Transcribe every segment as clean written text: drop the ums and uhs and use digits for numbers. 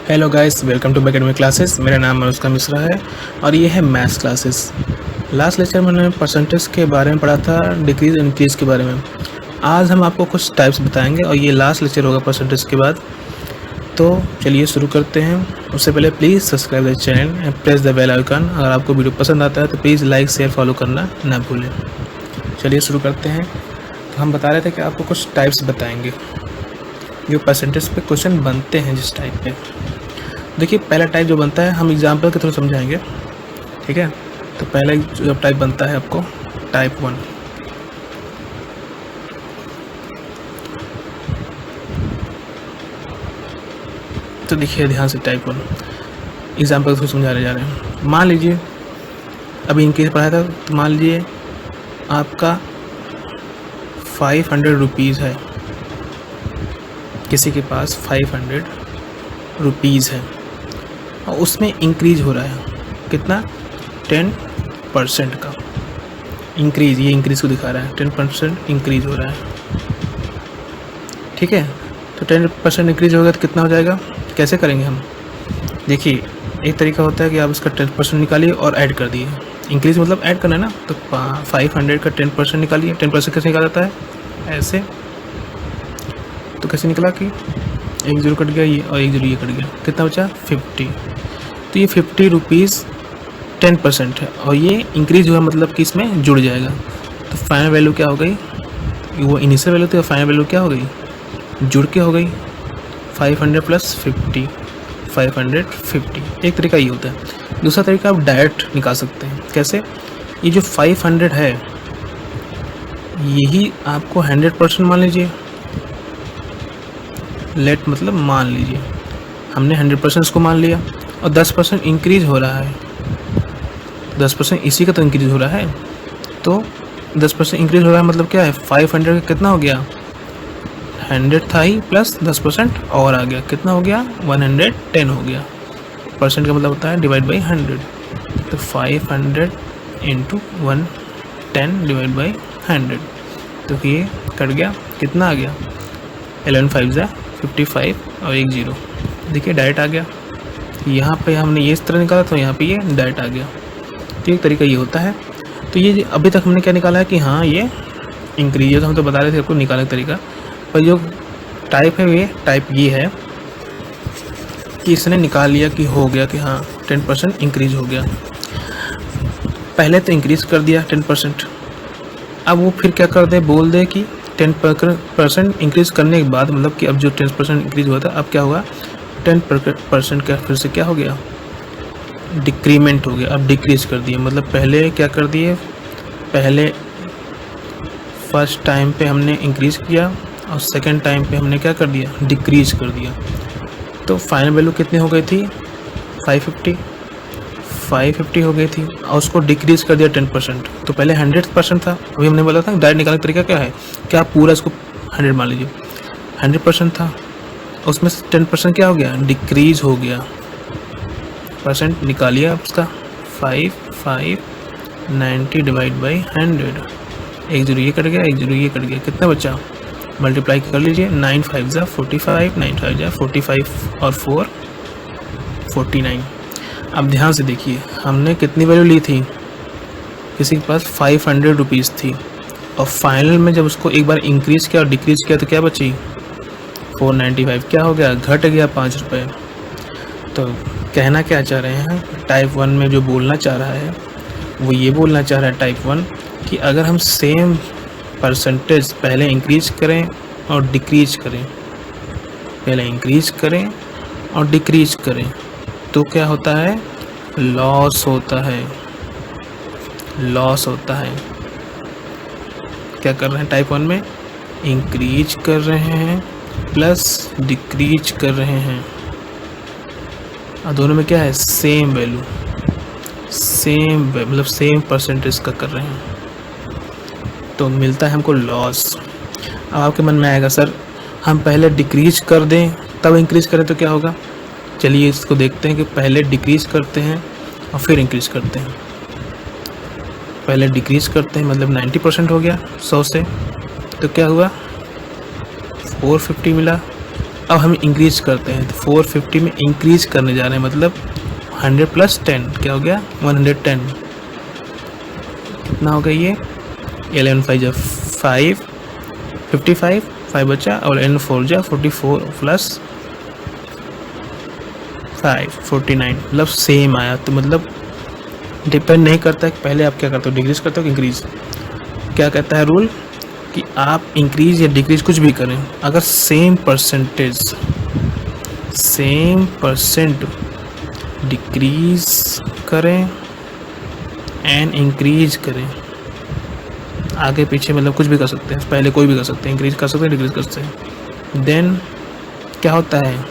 Hello guys, welcome to academic classes. मेरा नाम अनुष्का मिश्रा है और ये है मैथ्स क्लासेस। लास्ट लेक्चर में मैंने परसेंटेज के बारे में पढ़ा था, डिक्रीज इंक्रीज के बारे में। आज हम आपको कुछ टाइप्स बताएंगे और ये लास्ट लेक्चर होगा परसेंटेज के बाद। तो चलिए शुरू करते हैं। उससे पहले please subscribe the channel and press the bell icon. अगर आपको वीडियो पसंद आता है तो प्लीज़ लाइक शेयर फॉलो करना ना भूलें। चलिए शुरू करते हैं। तो हम बता रहे थे कि आपको कुछ टाइप्स बताएंगे जो परसेंटेज पे क्वेश्चन बनते हैं। जिस टाइप पे देखिए, पहला टाइप जो बनता है हम एग्जाम्पल के थ्रू समझाएंगे, ठीक है। तो पहला जो टाइप बनता है आपको टाइप 1। तो देखिए ध्यान से, टाइप 1 एग्जाम्पल के थ्रू समझाने जा रहे हैं। मान लीजिए अभी इनकेस पढ़ा था, तो मान लीजिए आपका 500 रुपीज़ है, किसी के पास 500 रुपीज़ है और उसमें इंक्रीज हो रहा है कितना, 10% का इंक्रीज। ये इंक्रीज को दिखा रहा है, 10% इंक्रीज हो रहा है, ठीक है। तो 10% इंक्रीज होगा तो कितना हो जाएगा, कैसे करेंगे हम। देखिए, एक तरीका होता है कि आप इसका 10% निकालिए और ऐड कर दिए। इंक्रीज मतलब ऐड करना है ना, तो 500 का 10% निकालिए। 10% कैसे निकाला जाता है, ऐसे। तो कैसे निकला कि एक जीरो कट गया ये और एक जीरो ये कट गया, कितना बचा 50। तो ये 50 रुपीज़ 10% है और ये इंक्रीज हुआ मतलब कि इसमें जुड़ जाएगा। तो फाइनल वैल्यू क्या हो गई, वो इनिशियल वैल्यू थी और फाइनल वैल्यू क्या हो गई, जुड़ के हो गई 500 प्लस 50, 550। एक तरीका ये होता है। दूसरा तरीका आप डायरेक्ट निकाल सकते हैं। कैसे, ये जो 500 है यही आपको 100% मान लीजिए। लेट मतलब मान लीजिए हमने 100% इसको मान लिया और 10% इंक्रीज हो रहा है। 10% इसी का तो इंक्रीज हो रहा है। तो 10% इंक्रीज हो रहा है मतलब क्या है, 500 का कितना हो गया, 100 था ही प्लस 10% और आ गया, कितना हो गया 110 हो गया। परसेंट का मतलब होता है डिवाइड बाई 100। तो 500 इंटू 110 डिवाइड बाई 100। तो ये कट गया, कितना आ गया 11 5 ज़ा 55 और एक जीरो। देखिए डायरेक्ट आ गया। यहाँ पे हमने ये इस तरह निकाला तो यहाँ पे ये डायरेक्ट आ गया। तो एक तरीका ये होता है। तो ये अभी तक हमने क्या निकाला है कि हाँ ये इंक्रीज है, तो हम तो बता रहे थे आपको निकालने का तरीका। पर जो टाइप है ये टाइप ये है कि इसने निकाल लिया कि हो गया कि हाँ 10% इंक्रीज हो गया। पहले तो इंक्रीज कर दिया 10%, अब वो फिर क्या कर दे, बोल दे कि 10% इंक्रीज करने के बाद मतलब कि अब जो 10% इंक्रीज हुआ था अब क्या हुआ, 10% का फिर से क्या हो गया, डिक्रीमेंट हो गया। अब डिक्रीज कर दिए मतलब पहले क्या कर दिए, पहले फर्स्ट टाइम पे हमने इंक्रीज किया और सेकंड टाइम पे हमने क्या कर दिया, डिक्रीज कर दिया। तो फाइनल वैल्यू कितनी हो गई थी, 550 हो गई थी और उसको डिक्रीज कर दिया 10%। तो पहले 100% था, अभी हमने बोला था डायरेक्ट निकालने का तरीका क्या है कि आप पूरा इसको 100 मान लीजिए। 100% था, उसमें से 10% क्या हो गया, डिक्रीज हो गया। परसेंट निकालिए आप उसका, 590 डिवाइड बाई 100। एक जीरो ये कट गया, एक जीरो ये कट गया, कितना बचा, मल्टीप्लाई कर लीजिए। 9 5 ज़ा 45, 9 5 ज़ा 45 और 4 49। अब ध्यान से देखिए हमने कितनी वैल्यू ली थी, किसी के पास 500 रुपीज़ थी और फाइनल में जब उसको एक बार इंक्रीज़ किया और डिक्रीज़ किया तो क्या बची 495। क्या हो गया, घट गया 5 रुपये। तो कहना क्या चाह रहे हैं, टाइप 1 में जो बोलना चाह रहा है वो ये बोलना चाह रहा है टाइप 1 कि अगर हम सेम परसेंटेज पहले इंक्रीज करें और डिक्रीज करें, पहले इंक्रीज करें और डिक्रीज करें तो क्या होता है, लॉस होता है, लॉस होता है। क्या कर रहे हैं टाइप 1 में, इंक्रीज कर रहे हैं प्लस डिक्रीज कर रहे हैं और दोनों में क्या है, सेम वैल्यू, सेम मतलब सेम परसेंटेज का कर रहे हैं, तो मिलता है हमको लॉस। अब आपके मन में आएगा सर हम पहले डिक्रीज कर दें तब इंक्रीज करें तो क्या होगा। चलिए इसको देखते हैं कि पहले डिक्रीज करते हैं और फिर इंक्रीज करते हैं। पहले डिक्रीज करते हैं मतलब 90% हो गया 100 से, तो क्या हुआ 450 मिला अब हम इंक्रीज करते हैं, तो 450 में इंक्रीज करने जा रहे हैं, मतलब 100 प्लस 10 क्या हो गया 110। कितना हो गया ये 11 5 जा 5 55 5 बचा, और 11 4 जा 44 प्लस 5 49, मतलब सेम आया। तो मतलब डिपेंड नहीं करता कि पहले आप क्या करते हो, डिक्रीज करते हो कि इंक्रीज। क्या कहता है रूल कि आप इंक्रीज या डिक्रीज कुछ भी करें, अगर सेम परसेंट डिक्रीज करें एंड इंक्रीज करें, आगे पीछे मतलब कुछ भी कर सकते हैं, पहले कोई भी कर सकते हैं, इंक्रीज कर सकते हैं, डिक्रीज कर सकते हैं, देन क्या होता है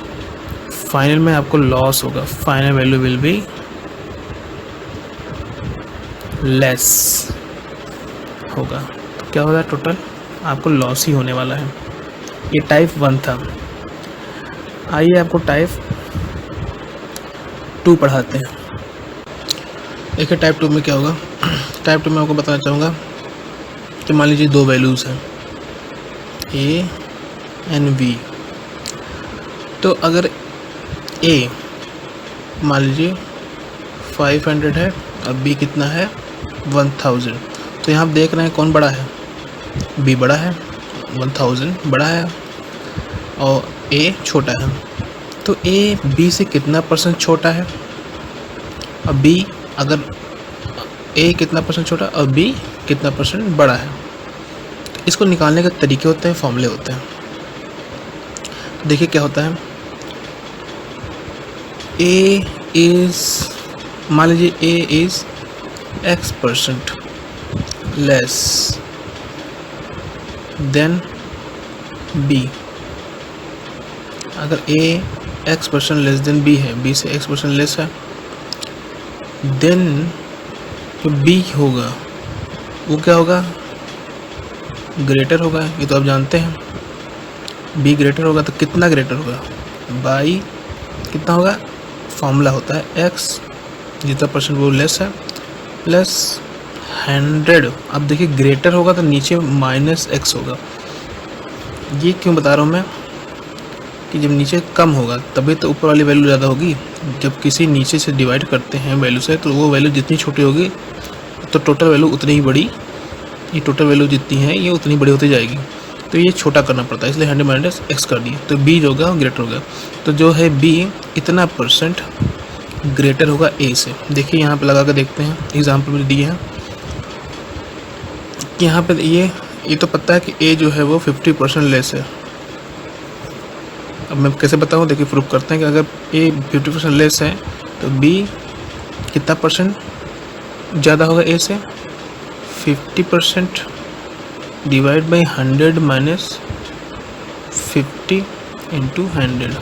फाइनल में आपको लॉस होगा, final value will be less होगा। तो क्या होगा टोटल आपको लॉस ही होने वाला है। ये टाइप 1 था। आइए आपको टाइप 2 पढ़ाते हैं। देखिए टाइप 2 में क्या होगा। टाइप 2 में आपको बताना चाहूँगा कि मान लीजिए दो वैल्यूज़ हैं ए एंड बी। तो अगर ए मान लीजिए 500 है और बी कितना है 1000, तो यहाँ आप देख रहे हैं कौन बड़ा है, बी बड़ा है, 1000 बड़ा है और ए छोटा है। तो ए बी से कितना परसेंट छोटा है, और बी अगर ए कितना परसेंट छोटा और बी कितना परसेंट बड़ा है। तो इसको निकालने के तरीके होते हैं, फॉर्मूले होते हैं। देखिए क्या होता है, ए इज़ मान लीजिए A is x% less than B. अगर A x% less than B है, बी से x% लेस है, देन जो बी होगा वो क्या होगा ग्रेटर होगा। ये तो आप जानते हैं बी ग्रेटर होगा। तो कितना ग्रेटर होगा बाई कितना होगा, फॉर्मूला होता है x जितना परसेंट वो लेस है प्लस 100। अब देखिए ग्रेटर होगा तो नीचे -x होगा। ये क्यों बता रहा हूँ मैं कि जब नीचे कम होगा तभी तो ऊपर वाली वैल्यू ज़्यादा होगी। जब किसी नीचे से डिवाइड करते हैं वैल्यू से, तो वो वैल्यू जितनी छोटी होगी तो टोटल वैल्यू उतनी ही बड़ी, ये टोटल वैल्यू जितनी है ये उतनी बड़ी होती जाएगी। तो ये छोटा करना पड़ता है, इसलिए 100 - x कर दिए, तो b जो होगा ग्रेटर होगा। तो जो है b इतना परसेंट ग्रेटर होगा a से। देखिए यहाँ पे लगा कर देखते हैं, एग्जाम्पल में दिए हैं कि यहाँ पे ये तो पता है कि a जो है वो 50% लेस है। अब मैं कैसे बताऊँ, देखिए प्रूफ करते हैं कि अगर a 50% लेस है तो b कितना परसेंट ज़्यादा होगा a से, 50% डिवाइड बाई 100 माइनस 50 इंटू 100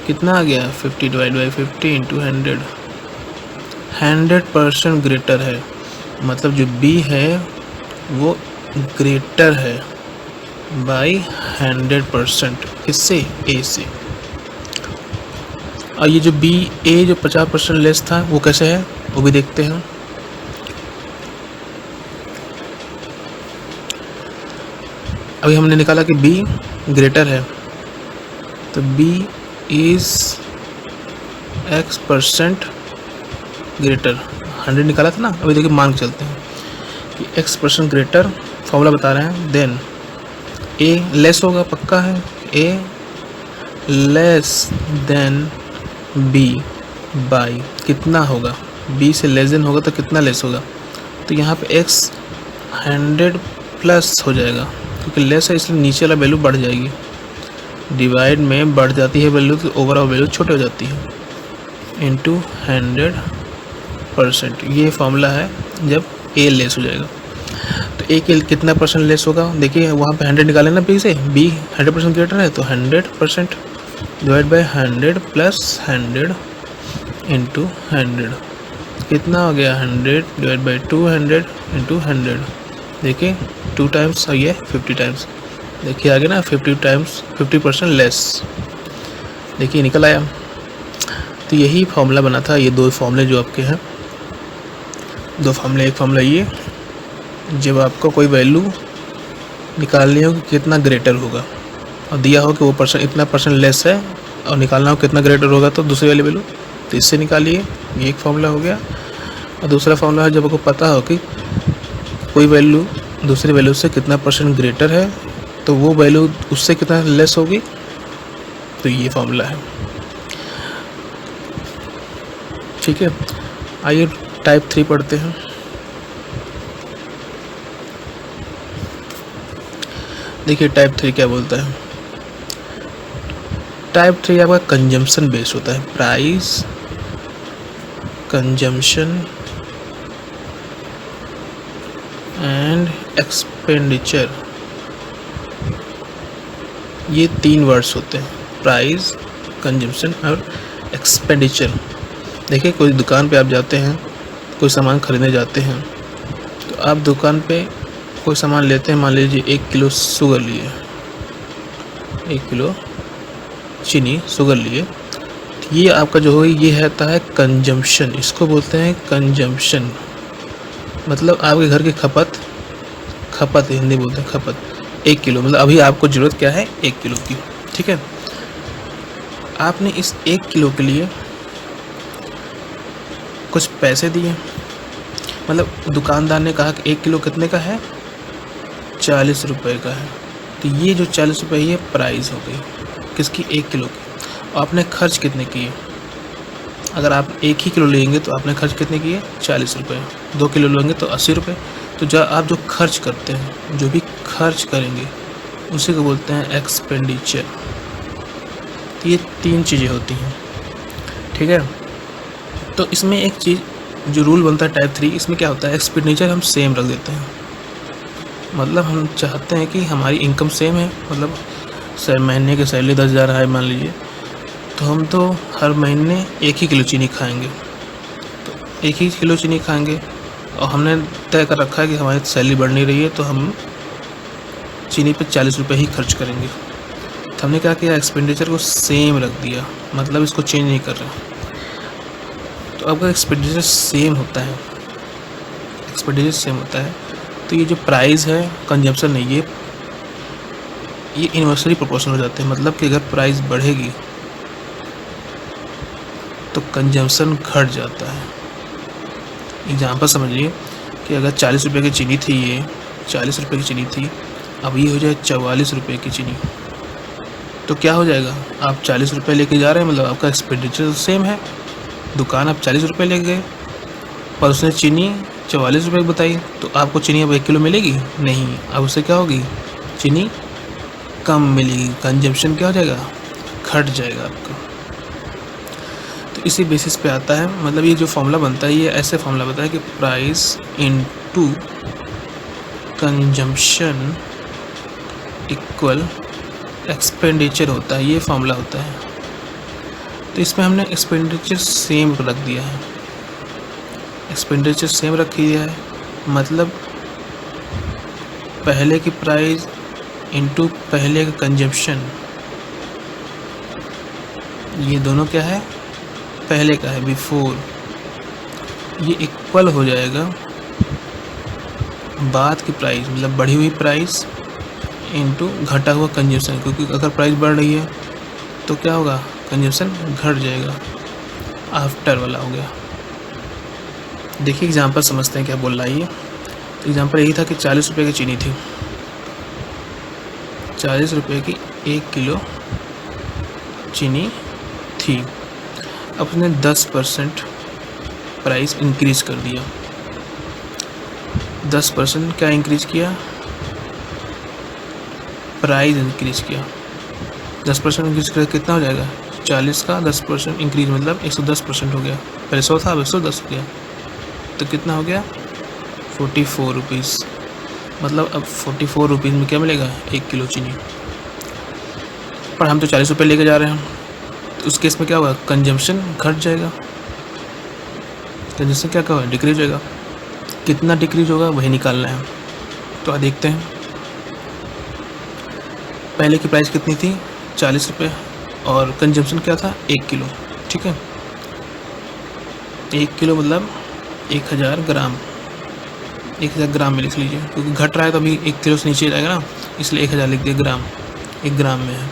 कितना आ गया 50 डिवाइड बाई 50 इंटू 100, 100% ग्रेटर है। मतलब जो b है वो ग्रेटर है बाई 100%, किससे a से। और ये जो a जो 50% लेस था वो कैसे है वो भी देखते हैं। अभी हमने निकाला कि b ग्रेटर है, तो b इज़ x% ग्रेटर, 100 निकाला था ना। अभी देखिए मान के चलते हैं कि x% ग्रेटर, फॉर्मूला बता रहे हैं, देन a लेस होगा, पक्का है, a less than b by कितना होगा, b से लेस देन होगा तो कितना लेस होगा। तो यहाँ पे x 100 प्लस हो जाएगा, क्योंकि लेस है इसलिए नीचे वाला वैल्यू बढ़ जाएगी। डिवाइड में बढ़ जाती है वैल्यू तो ओवरऑल वैल्यू छोटी हो जाती है, इंटू 100%। ये फॉर्मूला है जब a लेस हो जाएगा। तो a के कितना परसेंट लेस होगा, देखिए वहाँ पे 100 निकाले ना b से, b 100% ग्रेटर है, तो 100% डिवाइड बाई 100 प्लस 100 इंटू 100 कितना हो गया 100 डिवाइड बाई 200 इंटू 100। देखिए 2 टाइम्स और ये 50 टाइम्स, देखिए आगे ना 50 टाइम्स 50% लेस, देखिए निकल आया। तो यही फॉर्मूला बना था। ये दो फॉर्मूले जो आपके हैं, दो फॉर्मूले, एक फॉर्मूला ये जब आपको कोई वैल्यू निकालनी हो कि कितना ग्रेटर होगा, और दिया हो कि वो परसेंट इतना परसेंट लेस है और निकालना हो कितना ग्रेटर होगा तो दूसरी वाली वैल्यू, तो इससे निकालिए। ये एक फॉर्मूला हो गया। और दूसरा फॉर्मूला है जब आपको पता हो कि कोई वैल्यू दूसरी वैल्यू से कितना परसेंट ग्रेटर है तो वो वैल्यू उससे कितना लेस होगी, तो ये फॉर्मूला है। ठीक है, आइए टाइप 3 पढ़ते हैं। देखिए टाइप 3 क्या बोलता है। टाइप 3 आपका कंजम्पशन बेस्ड होता है, प्राइस, कंजम्पशन एंड एक्सपेंडिचर, ये 3 वर्ड्स होते हैं, प्राइस, कंजम्पशन और एक्सपेंडिचर। देखिए कोई दुकान पे आप जाते हैं, कोई सामान खरीदने जाते हैं, तो आप दुकान पे कोई सामान लेते हैं, मान लीजिए 1 किलो शुगर लिए, 1 किलो चीनी शुगर लिए, तो ये आपका जो है ये रहता है कंजम्पशन, इसको बोलते हैं कंजम्पशन, मतलब आपके घर की खपत हिंदी बोलते हैं खपत, 1 किलो, मतलब अभी आपको ज़रूरत क्या है 1 किलो की। ठीक है, आपने इस 1 किलो के लिए कुछ पैसे दिए, मतलब दुकानदार ने कहा कि 1 किलो कितने का है, 40 रुपये का है, तो ये जो 40 रुपये ये प्राइस हो गई किसकी, 1 किलो की। और आपने खर्च कितने किए, अगर आप 1 ही किलो लेंगे तो आपने खर्च कितने किए, 40 रुपये, 2 किलो लेंगे तो 80 रुपये। तो जब आप जो खर्च करते हैं, जो भी खर्च करेंगे उसी को बोलते हैं एक्सपेंडिचर। तो ये 3 चीज़ें होती हैं। ठीक है, तो इसमें एक चीज़ जो रूल बनता है टाइप 3, इसमें क्या होता है, एक्सपेंडिचर हम सेम रख देते हैं, मतलब हम चाहते हैं कि हमारी इनकम सेम है, मतलब महीने की सैलरी 10,000 है मान लीजिए, तो हम तो हर महीने 1 ही किलो चीनी खाएंगे, तो 1 ही किलो चीनी खाएंगे, और हमने तय कर रखा है कि हमारी सैलरी बढ़ नहीं रही है तो हम चीनी पे 40 रुपये ही खर्च करेंगे। तो हमने क्या किया, एक्सपेंडिचर को सेम रख दिया, मतलब इसको चेंज नहीं कर रहे। तो आपका एक्सपेंडिचर सेम होता है, एक्सपेंडिचर सेम होता है, तो ये जो प्राइस है, कंजम्पशन नहीं, ये इन्वर्सली प्रोपोर्शनल हो जाते हैं, मतलब कि अगर प्राइस बढ़ेगी तो कंजम्पशन घट जाता है। एग्जाम्पल समझिए कि अगर 40 रुपये की चीनी थी, ये 40 रुपये की चीनी थी, अब ये हो जाए 44 रुपये की चीनी, तो क्या हो जाएगा, आप 40 रुपये लेके जा रहे हैं, मतलब आपका एक्सपेंडिचर सेम है, दुकान आप 40 रुपये ले गए, पर उसने चीनी 44 रुपये बताई, तो आपको चीनी अब 1 किलो मिलेगी नहीं, अब उससे क्या होगी, चीनी कम मिलेगी, कंजम्पशन क्या हो जाएगा, घट जाएगा आपका। तो इसी बेसिस पे आता है, मतलब ये जो फॉर्मूला बनता है ये ऐसे फॉर्मूला बनता है कि price into consumption equal expenditure होता है, ये फॉर्मूला होता है। तो इसमें हमने एक्सपेंडिचर सेम रख दिया है, एक्सपेंडिचर सेम रख दिया है, मतलब पहले की प्राइस इनटू पहले का कंजम्पशन, ये दोनों क्या है, पहले का है, बिफोर, ये इक्वल हो जाएगा बाद की प्राइस, मतलब बढ़ी हुई प्राइस इनटू घटा हुआ कंजम्पशन, क्योंकि अगर प्राइस बढ़ रही है तो क्या होगा, कंजम्पशन घट जाएगा, आफ्टर वाला हो गया। देखिए एग्जांपल समझते हैं क्या बोल रहा है ये। तो एग्जांपल यही था कि 40 रुपये की चीनी थी, 40 रुपये की 1 किलो चीनी थी, अब उसने 10% प्राइस इंक्रीज कर दिया। 10% क्या इंक्रीज किया, प्राइस इंक्रीज किया। 10% इंक्रीज कर कितना हो जाएगा, 40 का 10% इंक्रीज मतलब 110% हो गया, पहले 100 था अब 110 हो गया, तो कितना हो गया 44 रुपीज़, मतलब अब 44 रुपीज़ में क्या मिलेगा, 1 किलो चीनी। पर हम तो 40 रुपये लेके जा रहे हैं, तो उस केस में क्या होगा, कंजम्पशन घट जाएगा, कंजम्पशन क्या होगा, डिक्रीज होगा। कितना डिक्रीज होगा वही निकालना है। तो देखते हैं, पहले की प्राइस कितनी थी 40 रुपये और कंजम्पशन क्या था 1 किलो, ठीक है। 1 किलो मतलब 1000 ग्राम, 1000 ग्राम में लिख लीजिए, क्योंकि घट रहा है तो अभी 1 किलो से नीचे जाएगा ना, इसलिए 1000 लिख दिया ग्राम। 1 ग्राम में है।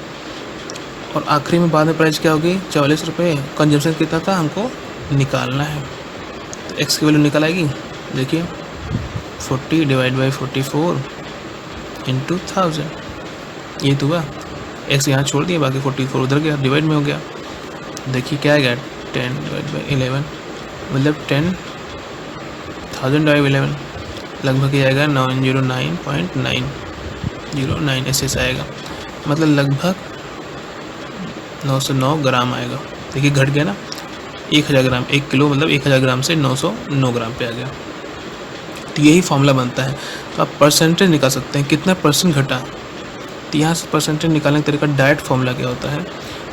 और आखिरी में बाद में प्राइस क्या होगी, 44 रुपये। कंजम्पशन कितना था हमको निकालना है, तो एक्स की वैल्यू निकल आएगी। देखिए 40 डिवाइड बाई 44 इंटू 1000, ये तो हुआ। एक्स यहाँ छोड़ दिया, बाकी 44 उधर गया, डिवाइड में हो गया। देखिए क्या आएगा, 10 डिवाइड बाई 11 मतलब 10,000 डिवाइड 11 लगभग ये आएगा 909.909 ऐसे आएगा, मतलब लगभग 909 ग्राम आएगा। देखिए घट गया ना, 1000 ग्राम, 1 किलो मतलब 1000 ग्राम से 909 ग्राम पे आ गया। तो यही फॉर्मूला बनता है। तो आप परसेंटेज निकाल सकते हैं, कितना परसेंट घटा। तो यहाँ से परसेंटेज निकालने का तरीका डायरेक्ट फॉर्मूला क्या होता है।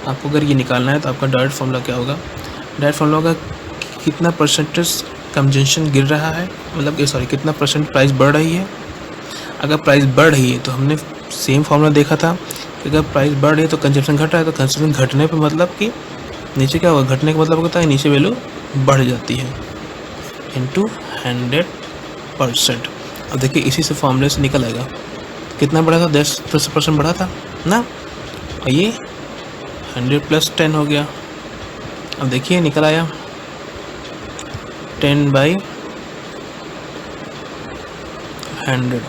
आपको अगर ये निकालना है तो आपका डायरेक्ट फॉर्मूला क्या होगा, डायरेक्ट फॉर्मूला होगा कितना परसेंटेज कंजम्पशन गिर रहा है, मतलब सॉरी कितना परसेंट प्राइस बढ़ रही है। अगर प्राइस बढ़ रही है तो हमने सेम फॉर्मूला देखा था कि अगर प्राइस बढ़ रही है तो कंजम्पशन घट रहा है, तो कंजम्पशन घटने पे मतलब कि नीचे क्या होगा, घटने का मतलब होता है नीचे वैल्यू बढ़ जाती है इंटू 100%। अब देखिए इसी से फॉर्मूले से निकल आएगा कितना बढ़ा था, 10% बढ़ा था ना, और ये 100 + 10 हो गया। अब देखिए निकल आया 10/100,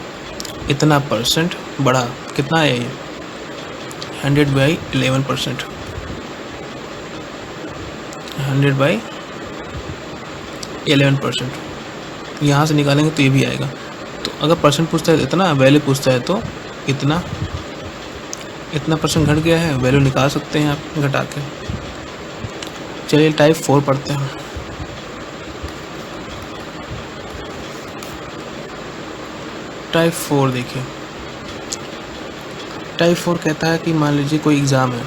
इतना परसेंट बढ़ा। कितना है ये, 100/11%, 100/11%। यहाँ से निकालेंगे तो ये भी आएगा। तो अगर परसेंट पूछता है इतना, वैल्यू पूछता है तो इतना परसेंट घट गया है, वैल्यू निकाल सकते हैं आप घटा के। चलिए टाइप 4 पढ़ते हैं। टाइप 4 देखिए, टाइप 4 कहता है कि मान लीजिए कोई एग्ज़ाम है,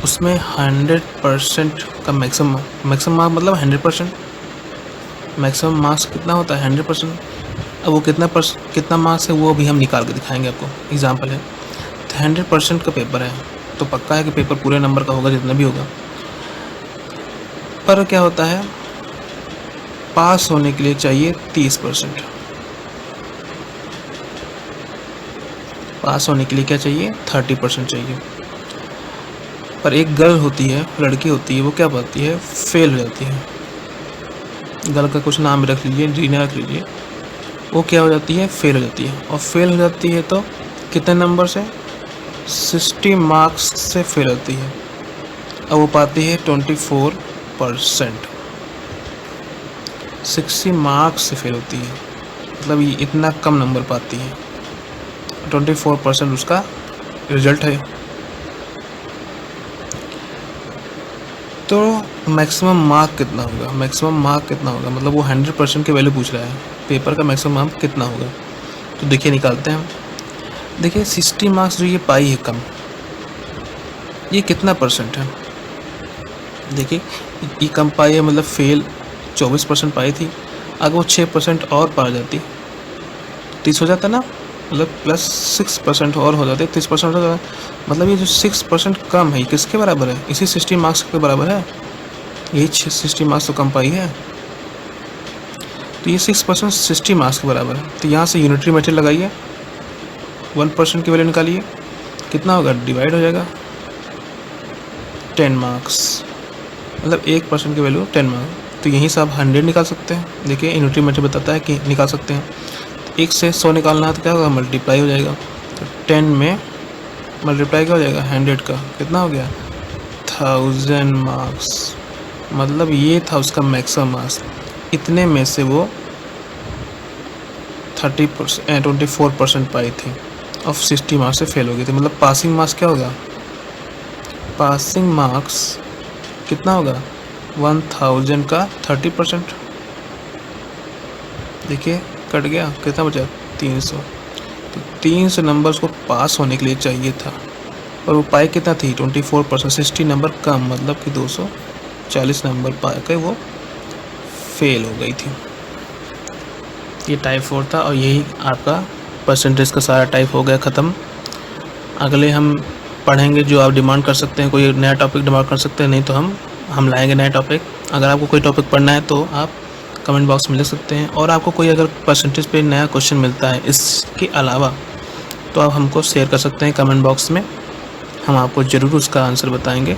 उसमें 100% का मैक्सिमम मार्क्स मतलब 100%, मैक्सिमम मार्क्स कितना होता है 100%। अब वो कितना मार्क्स है वो अभी हम निकाल के दिखाएंगे आपको, एग्जाम्पल है। तो 100% का पेपर है तो पक्का है कि पेपर पूरे नंबर का होगा जितना भी होगा। पर क्या होता है, पास होने के लिए चाहिए 30%। पास होने के लिए क्या चाहिए, 30% चाहिए। पर एक गर्ल होती है, लड़की होती है, वो क्या पाती है, फेल हो जाती है। गर्ल का कुछ नाम रख लीजिए, रीना रख लीजिए। वो क्या हो जाती है, फेल हो जाती है। और फेल हो जाती है तो कितने नंबर से, 60 मार्क्स से फेल होती है। अब वो पाती है 24%, 60 मार्क्स से फेल होती है, मतलब ये इतना कम नंबर पाती है। 24% उसका रिजल्ट है। तो मैक्सिमम मार्क कितना होगा, मतलब वो 100% की वैल्यू पूछ रहा है, पेपर का मैक्सिमम मार्क कितना होगा। तो देखिए निकालते हैं। देखिए 60 मार्क्स जो ये पाई है कम, ये कितना परसेंट है। देखिए ये कम पाई है, मतलब फेल 24% पाई थी। अगर वो 6% और पा जाती 30 हो जाता ना, मतलब प्लस 6% और हो जाते, 30% हो जाता। मतलब ये जो 6% कम है किसके बराबर है, इसी 60 मार्क्स के बराबर है। यही 60 मार्क्स तो कम पाई है, तो ये 6% 60 मार्क्स के बराबर है। तो यहाँ से यूनिटरी मेथड लगाइए, 1% की वैल्यू निकालिए, कितना होगा, डिवाइड हो जाएगा 10 मार्क्स, मतलब 1% की वैल्यू 10 मार्क्स। तो यहीं से आप 100 निकाल सकते हैं। देखिए यूनिटरी मेथड बताता है कि निकाल सकते हैं। 1 से 100 निकालना है तो क्या होगा, मल्टीप्लाई हो जाएगा। तो 10 में मल्टीप्लाई क्या हो जाएगा, 100 का कितना हो गया, 1000 मार्क्स, मतलब ये था उसका मैक्सिमम मार्क्स। इतने में से वो 24% पाई थी और 60 मार्क्स से फेल हो गई थी। मतलब पासिंग मार्क्स क्या होगा, पासिंग मार्क्स कितना होगा, 1000 का 30%। देखिए कट गया, कितना बचा, 300। तो 300 नंबर्स को पास होने के लिए चाहिए था, और वो पाई कितना थी, 24%, 60 नंबर कम, मतलब कि 240 नंबर पा के वो फेल हो गई थी। ये टाइप 4 था, और यही आपका परसेंटेज का सारा टाइप हो गया ख़त्म। अगले हम पढ़ेंगे जो आप डिमांड कर सकते हैं, कोई नया टॉपिक डिमांड कर सकते हैं, नहीं तो हम लाएंगे नया टॉपिक। अगर आपको कोई टॉपिक पढ़ना है तो आप कमेंट बॉक्स में लिख सकते हैं। और आपको कोई अगर परसेंटेज पे नया क्वेश्चन मिलता है इसके अलावा, तो आप हमको शेयर कर सकते हैं कमेंट बॉक्स में, हम आपको ज़रूर उसका आंसर बताएंगे।